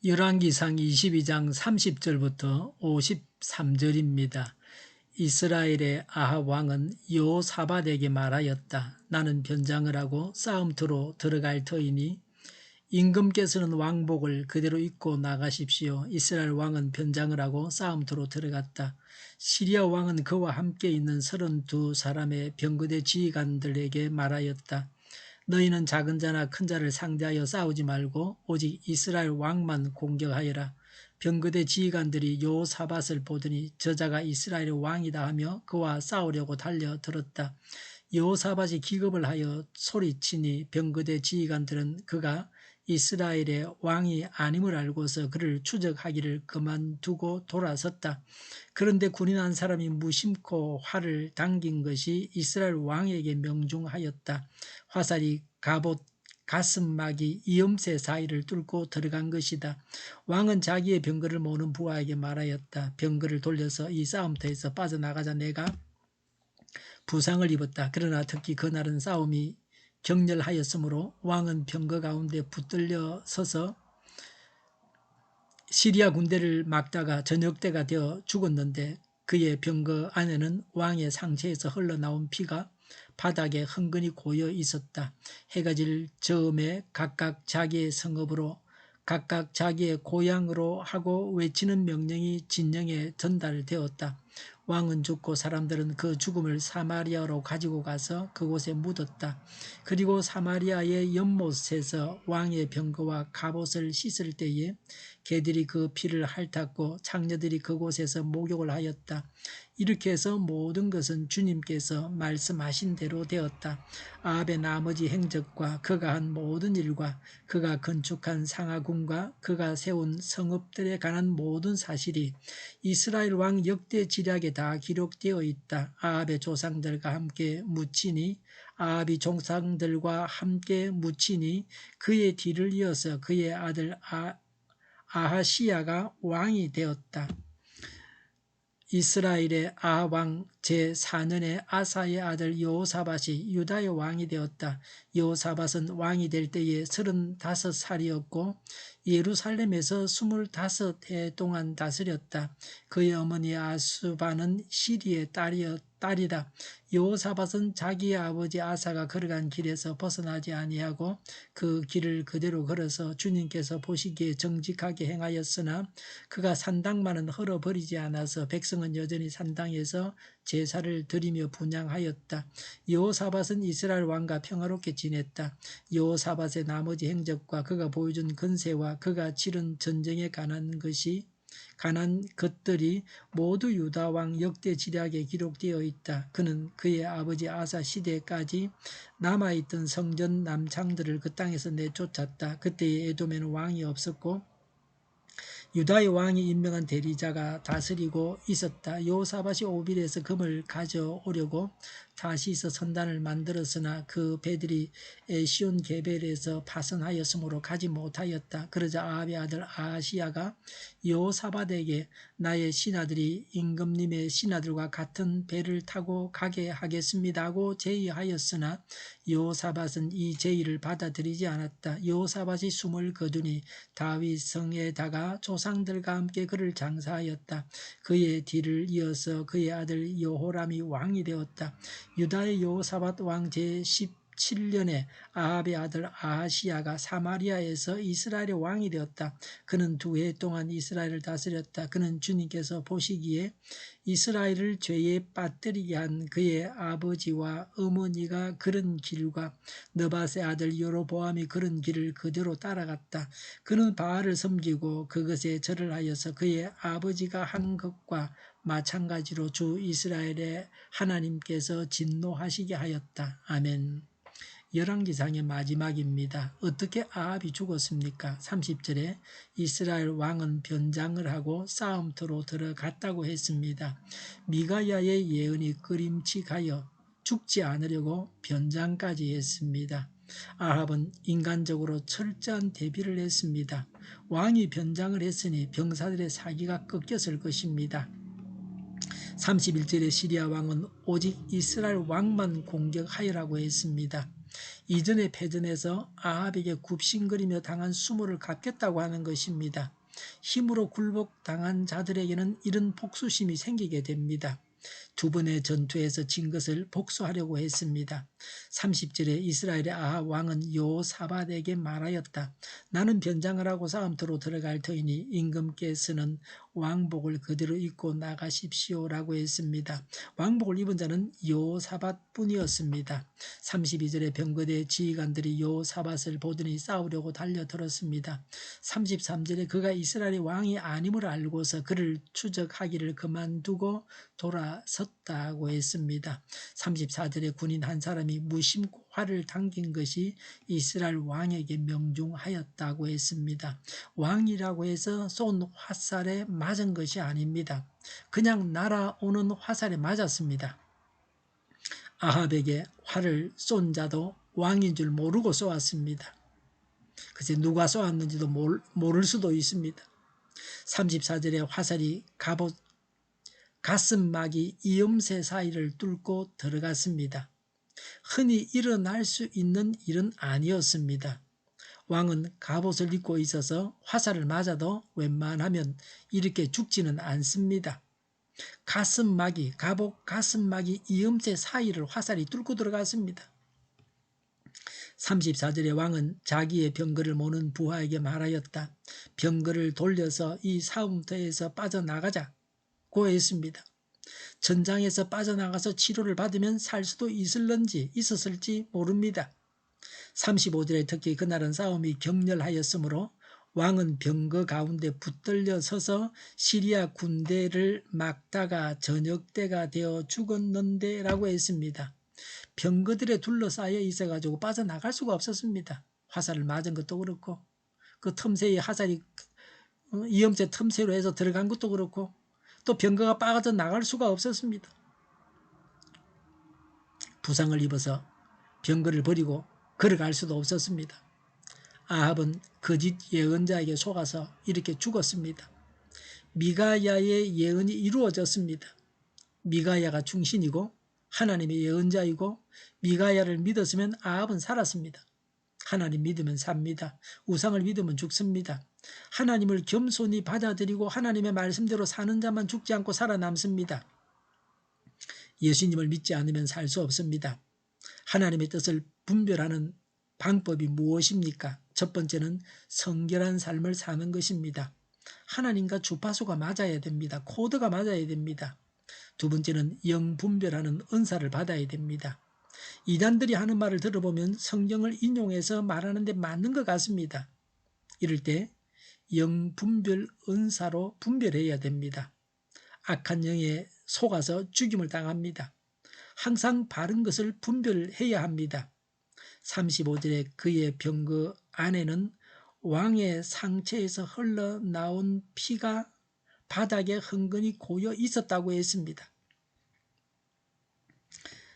열왕기상 22장 30절부터 53절입니다. 이스라엘의 아합 왕은 여호사밧에게 말하였다. 나는 변장을 하고 싸움터로 들어갈 터이니 임금께서는 왕복을 그대로 입고 나가십시오. 이스라엘 왕은 변장을 하고 싸움터로 들어갔다. 시리아 왕은 그와 함께 있는 32사람의 병거대 지휘관들에게 말하였다. 너희는 작은 자나 큰 자를 상대하여 싸우지 말고 오직 이스라엘 왕만 공격하여라. 병거대 지휘관들이 여호사밧을 보더니 저자가 이스라엘의 왕이다 하며 그와 싸우려고 달려들었다. 여호사밧이 기겁을 하여 소리치니 병거대 지휘관들은 그가 이스라엘의 왕이 아님을 알고서 그를 추적하기를 그만두고 돌아섰다. 그런데 군인 한 사람이 무심코 활을 당긴 것이 이스라엘 왕에게 명중하였다. 화살이 갑옷 가슴막이 이음새 사이를 뚫고 들어간 것이다. 왕은 자기의 병거를 모는 부하에게 말하였다. 병거를 돌려서 이 싸움터에서 빠져나가자. 내가 부상을 입었다. 그러나 특히 그날은 싸움이 격렬하였으므로 왕은 병거 가운데 붙들려 서서 시리아 군대를 막다가 저녁때가 되어 죽었는데 그의 병거 안에는 왕의 상체에서 흘러나온 피가 바닥에 흥건히 고여 있었다. 해가 질 즈음에 각각 자기의 성읍으로 각각 자기의 고향으로 하고 외치는 명령이 진영에 전달되었다. 왕은 죽고 사람들은 그 죽음을 사마리아로 가지고 가서 그곳에 묻었다. 그리고 사마리아의 연못에서 왕의 병거와 갑옷을 씻을 때에 개들이 그 피를 핥았고 창녀들이 그곳에서 목욕을 하였다. 이렇게 해서 모든 것은 주님께서 말씀하신 대로 되었다. 아합의 나머지 행적과 그가 한 모든 일과 그가 건축한 상하궁과 그가 세운 성읍들에 관한 모든 사실이 이스라엘 왕 역대 지략에 다 기록되어 있다. 아합의 조상들과 함께 묻히니 아합이 조상들과 함께 묻히니 그의 뒤를 이어서 그의 아들 아하시야가 왕이 되었다. 이스라엘의 아합 왕 제4년에 아사의 아들 여호사밧이 유다의 왕이 되었다. 여호사밧은 왕이 될 때에 35살이었고 예루살렘에서 25해 동안 다스렸다. 그의 어머니 아수바는 시리의 딸이다. 여호사밧은 자기의 아버지 아사가 걸어간 길에서 벗어나지 아니하고 그 길을 그대로 걸어서 주님께서 보시기에 정직하게 행하였으나 그가 산당만은 헐어버리지 않아서 백성은 여전히 산당에서 제사를 드리며 분향하였다. 여호사밧은 이스라엘 왕과 평화롭게 지냈다. 여호사밧의 나머지 행적과 그가 보여준 건세와 그가 치른 전쟁에 관한 것들이 모두 유다 왕 역대 지략에 기록되어 있다. 그는 그의 아버지 아사 시대까지 남아있던 성전 남창들을 그 땅에서 내쫓았다. 그때에 에돔에는 왕이 없었고 유다의 왕이 임명한 대리자가 다스리고 있었다. 여호사밧이 오빌에서 금을 가져오려고 다시서 선단을 만들었으나 그 배들이 에시온 게벨에서 파손하였으므로 가지 못하였다. 그러자 아합의 아들 아하시야가 여호사밧에게 나의 신하들이 임금님의 신하들과 같은 배를 타고 가게 하겠습니다 하고 제의하였으나 여호사밧은 이 제의를 받아들이지 않았다. 여호사밧이 숨을 거두니 다윗 성에다가 조상들과 함께 그를 장사하였다. 그의 뒤를 이어서 그의 아들 여호람이 왕이 되었다. 유다의 여호사밧 왕 제17년에 아합의 아들 아하시야가 사마리아에서 이스라엘의 왕이 되었다. 그는 2해 동안 이스라엘을 다스렸다. 그는 주님께서 보시기에 이스라엘을 죄에 빠뜨리게 한 그의 아버지와 어머니가 걸은 길과 느밧의 아들 여로보암이 걸은 길을 그대로 따라갔다. 그는 바알을 섬기고 그것에 절을 하여서 그의 아버지가 한 것과 마찬가지로 주 이스라엘의 하나님께서 진노하시게 하였다. 아멘. 열왕기상의 마지막입니다. 어떻게 아합이 죽었습니까? 30절에 이스라엘 왕은 변장을 하고 싸움터로 들어갔다고 했습니다. 미가야의 예언이 끄림칙하여 죽지 않으려고 변장까지 했습니다. 아합은 인간적으로 철저한 대비를 했습니다. 왕이 변장을 했으니 병사들의 사기가 꺾였을 것입니다. 31절에 시리아 왕은 오직 이스라엘 왕만 공격하여라고 했습니다. 이전의 패전에서 아합에게 굽신거리며 당한 수모를 갚겠다고 하는 것입니다. 힘으로 굴복당한 자들에게는 이런 복수심이 생기게 됩니다. 두 번의 전투에서 진 것을 복수하려고 했습니다. 30절에 이스라엘의 아합 왕은 여호사밧에게 말하였다. 나는 변장을 하고 싸움터로 들어갈 터이니 임금께서는 왕복을 그대로 입고 나가십시오라고 했습니다. 왕복을 입은 자는 여호사밧뿐이었습니다. 32절에 병거대 지휘관들이 여호사밧을 보더니 싸우려고 달려들었습니다. 33절에 그가 이스라엘의 왕이 아님을 알고서 그를 추적하기를 그만두고 돌아섰다고 했습니다. 34절에 군인 한 사람이 무심코 활을 당긴 것이 이스라엘 왕에게 명중하였다고 했습니다. 왕이라고 해서 쏜 화살에 맞은 것이 아닙니다. 그냥 날아오는 화살에 맞았습니다. 아합에게 활을 쏜 자도 왕인 줄 모르고 쏘았습니다. 글쎄 누가 쏘았는지도 모를 수도 있습니다. 34절에 화살이 갑옷 가슴막이 이음새 사이를 뚫고 들어갔습니다. 흔히 일어날 수 있는 일은 아니었습니다. 왕은 갑옷을 입고 있어서 화살을 맞아도 웬만하면 이렇게 죽지는 않습니다. 갑옷 가슴막이 이음새 사이를 화살이 뚫고 들어갔습니다. 34절에 왕은 자기의 병거를 모는 부하에게 말하였다. 병거를 돌려서 이 싸움터에서 빠져나가자고 했습니다. 전장에서 빠져나가서 치료를 받으면 살 수도 있었을지 모릅니다. 35절에 특히 그날은 싸움이 격렬하였으므로 왕은 병거 가운데 붙들려 서서 시리아 군대를 막다가 저녁때가 되어 죽었는데 라고 했습니다. 병거들에 둘러싸여 있어가지고 빠져나갈 수가 없었습니다. 화살을 맞은 것도 그렇고 그 틈새에 화살이 이음새 틈새로 해서 들어간 것도 그렇고 또 병거가 빠져나갈 수가 없었습니다. 부상을 입어서 병거를 버리고 걸어갈 수도 없었습니다. 아합은 거짓 예언자에게 속아서 이렇게 죽었습니다. 미가야의 예언이 이루어졌습니다. 미가야가 중신이고 하나님의 예언자이고 미가야를 믿었으면 아합은 살았습니다. 하나님 믿으면 삽니다. 우상을 믿으면 죽습니다. 하나님을 겸손히 받아들이고 하나님의 말씀대로 사는 자만 죽지 않고 살아남습니다. 예수님을 믿지 않으면 살 수 없습니다. 하나님의 뜻을 분별하는 방법이 무엇입니까? 첫 번째는 성결한 삶을 사는 것입니다. 하나님과 주파수가 맞아야 됩니다. 코드가 맞아야 됩니다. 두 번째는 영분별하는 은사를 받아야 됩니다. 이단들이 하는 말을 들어보면 성경을 인용해서 말하는 데 맞는 것 같습니다. 이럴 때 영분별 은사로 분별해야 됩니다. 악한 영에 속아서 죽임을 당합니다. 항상 바른 것을 분별해야 합니다. 35절에 그의 병거 안에는 왕의 상처에서 흘러나온 피가 바닥에 흥건히 고여 있었다고 했습니다.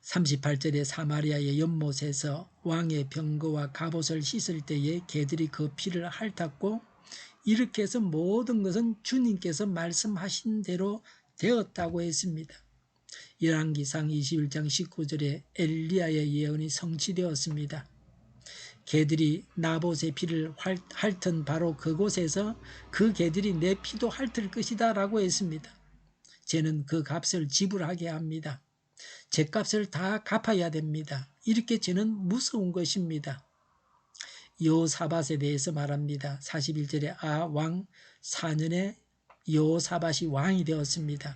38절에 사마리아의 연못에서 왕의 병거와 갑옷을 씻을 때에 개들이 그 피를 핥았고 이렇게 해서 모든 것은 주님께서 말씀하신 대로 되었다고 했습니다. 열왕기상 21장 19절에 엘리야의 예언이 성취되었습니다. 개들이 나봇의 피를 핥은 바로 그곳에서 그 개들이 내 피도 핥을 것이다 라고 했습니다. 쟤는 그 값을 지불하게 합니다. 제 값을 다 갚아야 됩니다. 이렇게 쟤는 무서운 것입니다. 여호사밧에 대해서 말합니다. 41절에 왕 4년에 여호사밧이 왕이 되었습니다.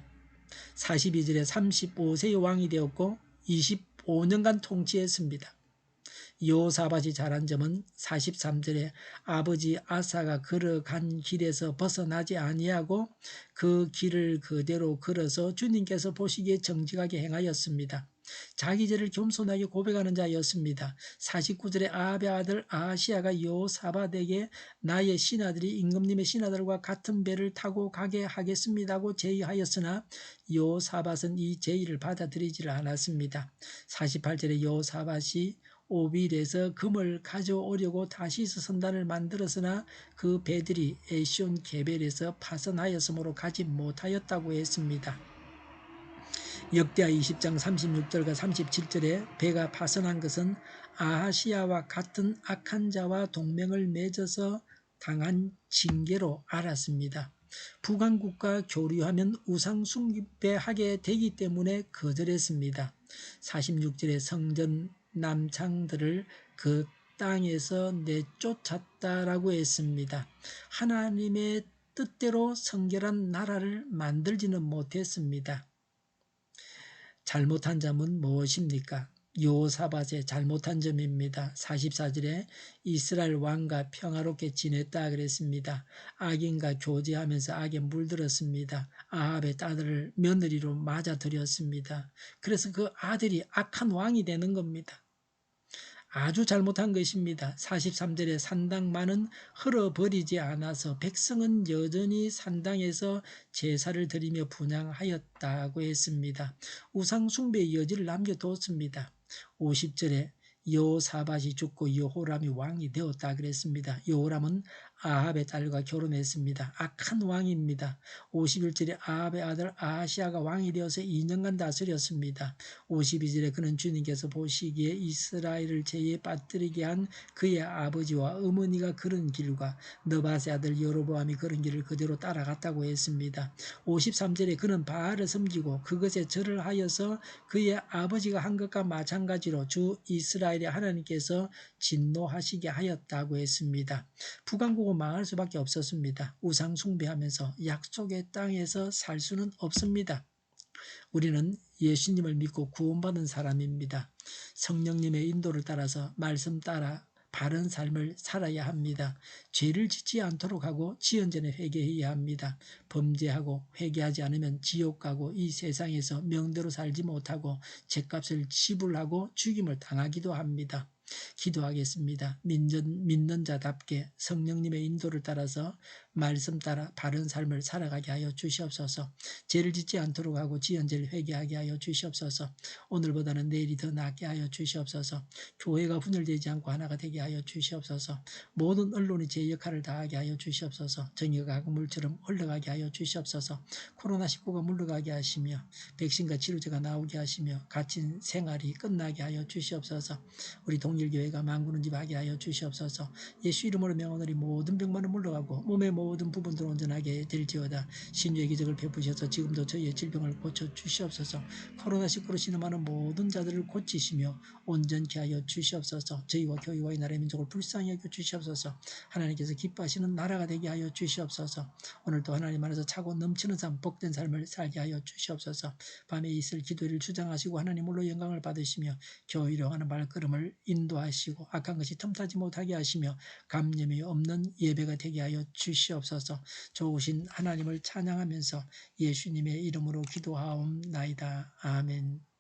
42절에 35세의 왕이 되었고 25년간 통치했습니다. 여호사밧이 잘한 점은 43절에 아버지 아사가 걸어간 길에서 벗어나지 아니하고 그 길을 그대로 걸어서 주님께서 보시기에 정직하게 행하였습니다. 자기 죄를 겸손하게 고백하는 자였습니다. 49절에 아합의 아들 아하시야가 여호사밧에게 나의 신하들이 임금님의 신하들과 같은 배를 타고 가게 하겠습니다고 제의하였으나 여호사밧은 이 제의를 받아들이지를 않았습니다. 48절에 여호사밧이 오빌에서 금을 가져오려고 다시스 선단을 만들었으나 그 배들이 에시온 게벨에서 파선하였으므로 가지 못하였다고 했습니다. 역대하 20장 36절과 37절에 배가 파선한 것은 아하시야와 같은 악한 자와 동맹을 맺어서 당한 징계로 알았습니다. 북왕국과 교류하면 우상 숭배하게 되기 때문에 거절했습니다. 46절에 성전 남창들을 그 땅에서 내쫓았다라고 했습니다. 하나님의 뜻대로 성결한 나라를 만들지는 못했습니다. 잘못한 점은 무엇입니까? 여호사밧의 잘못한 점입니다. 44절에 이스라엘 왕과 평화롭게 지냈다 그랬습니다. 악인과 교제하면서 악에 물들었습니다. 아합의 딸을 며느리로 맞아들였습니다. 그래서 그 아들이 악한 왕이 되는 겁니다. 아주 잘못한 것입니다. 43절에 산당만은 흘어버리지 않아서 백성은 여전히 산당에서 제사를 드리며 분향하였다고 했습니다. 우상 숭배의 여지를 남겨뒀습니다. 50절에 여호사밧이 죽고 여호람이 왕이 되었다 그랬습니다. 여호람은 아합의 딸과 결혼했습니다. 악한 왕입니다. 51절에 아합의 아들 아하시야가 왕이 되어서 2년간 다스렸습니다. 52절에 그는 주님께서 보시기에 이스라엘을 죄에 빠뜨리게 한 그의 아버지와 어머니가 걸은 길과 느밧의 아들 여로보암이 걸은 길을 그대로 따라갔다고 했습니다. 53절에 그는 바알을 섬기고 그것에 절을 하여서 그의 아버지가 한 것과 마찬가지로 주 이스라엘의 하나님께서 진노하시게 하였다고 했습니다. 북왕국은 망할 수밖에 없었습니다. 우상 숭배하면서 약속의 땅에서 살 수는 없습니다. 우리는 예수님을 믿고 구원받은 사람입니다. 성령님의 인도를 따라서 말씀 따라 바른 삶을 살아야 합니다. 죄를 짓지 않도록 하고 지은 전에 회개해야 합니다. 범죄하고 회개하지 않으면 지옥 가고 이 세상에서 명대로 살지 못하고 죄값을 지불하고 죽임을 당하기도 합니다. 기도하겠습니다. 믿는 자답게 성령님의 인도를 따라서 말씀 따라 바른 삶을 살아가게 하여 주시옵소서. 죄를 짓지 않도록 하고 지은 죄를 회개하게 하여 주시옵소서. 오늘보다는 내일이 더 낫게 하여 주시옵소서. 교회가 분열되지 않고 하나가 되게 하여 주시옵소서. 모든 언론이 제 역할을 다하게 하여 주시옵소서. 정의가 물처럼 흘러가게 하여 주시옵소서. 코로나19가 물러가게 하시며 백신과 치료제가 나오게 하시며 갇힌 생활이 끝나게 하여 주시옵소서. 우리 동일교회가 만구는 집 하게 하여 주시옵소서. 예수 이름으로 명하노니 모든 병만은 물러가고 몸의 모든 부분들 온전하게 될지어다. 신유의 기적을 베푸셔서 지금도 저희의 질병을 고쳐 주시옵소서. 코로나19로 신음하는 모든 자들을 고치시며 온전케 하여 주시옵소서. 저희와 교회와 이 나라의 민족을 불쌍히 여겨 주시옵소서. 하나님께서 기뻐하시는 나라가 되게 하여 주시옵소서. 오늘도 하나님 안에서 차고 넘치는 삶, 복된 삶을 살게 하여 주시옵소서. 밤에 있을 기도를 주장하시고 하나님 홀로 영광을 받으시며 교회로 하는 발걸음을 인도하시고 악한 것이 틈타지 못하게 하시며 감염이 없는 예배가 되게 하여 주시옵소서. 좋으신 하나님을 찬양하면서 예수님의 이름으로 기도하옵나이다. 아멘.